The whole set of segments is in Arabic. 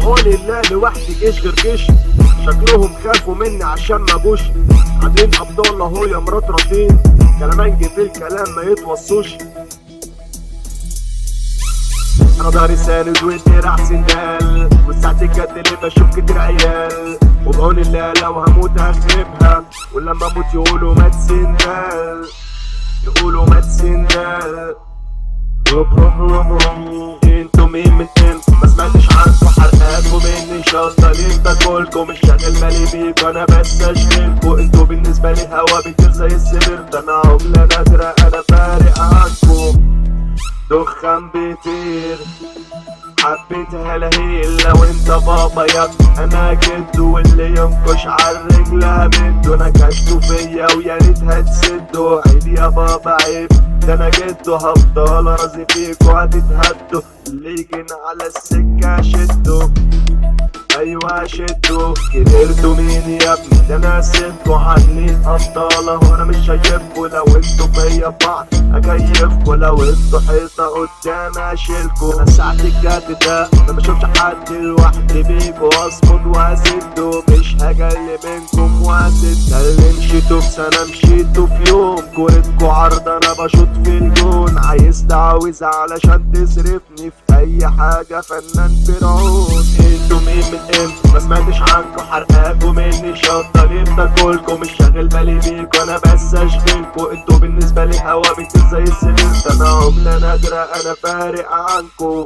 بعون الله لوحدي جيش غير جيش، شكلهم خافوا مني عشان ما جوش. قاعدين ابطال اهو يا مرات راسين، كلامنجي في الكلام ما يتوصوش. انا ضهري ساند والدراع سندال، والساعة الجد اللي بشوف كتير عيال، وبعون الله لو هموت هخربها، ولما اموت يقولوا مات سندال، يقولوا مات سندال. انتوا مين من امتى ما سمعتش عنكوا، حرقاكوا مني شاطرين تاكلكوا، مش شاغل بالي بيكوا انا بس اشغلكوا. انتوا بالنسبه لي هوا بيطير زي السبرت، انا عمله نادره انا فارق عنكوا، دخان بيطير. حبيت هلاهيل لو انت بابا يا ابني، انا جدو واللي ينكش عالرجل همده، نكشتوا فيا ويا ريت هتسدوا. عيب يا بابا عيب، ده انا جدو هفضل ارازي فيكوا هتتهدوا، اللي يجينا على السكة شدوا، ايوه شدوا. كبرتوا مين يا ابني، ده انا سبتوا عني ابطال اهو، انا مش شايفكوا لو انتوا فيا بعض اكيفكوا، لو انتوا حيطه قدامي اشيلكوا. انا ساعة الجد ده ما بشوفش حد لوحدي بيكوا، اصمد واسده مش هجلي منكم واسد. ده اللي مشيتوا في سنه مشيتوا في يوم، كورتكوا عرض انا بشوط في الجون، عايز تعوز علشان تصرفني في اي حاجه فنان فرعون. انتوا مين من امتى ما سمعتش عنكوا، حرقاكوا مني شطارين تاكلكوا، مش شاغل بالي بيكوا انا بس اشغلكوا. انتوا بالنسبه لي هوا بيطير زي السبرت، انا عمله نادره انا فارق عنكوا.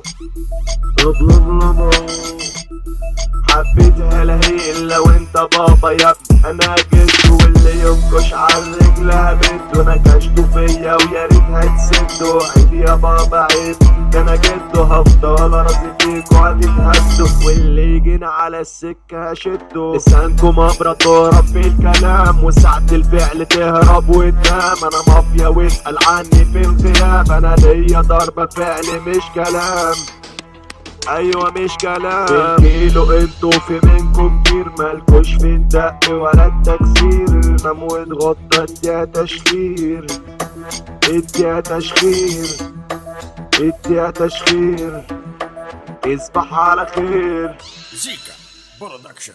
حبيت هلاهيل لو انت بابا يا ابني، انا جدو واللي ينكش عالرجل همده، نكشتوا فيا ويا ريت هتسدوا. عيب يا بابا عيب، ده انا جدو هفضل ارازي فيكوا هتتهدوا، واللي يجينا على السكة هشدوا. لسانكم ابرة في الكلام، وساعة الفعل تهرب وتنام، انا مافيا واسأل عني في الغياب، انا ليا ضربة فعل مش كلام، ايوه مش كلام. بالكيلو انتوا في منكم كتير، مالكوش في الدق ولا التكسير، نام واتغطى اديها تشخير، اديها تشخير، اديها تشخير. اصبح على خير. زيكا برودكشن.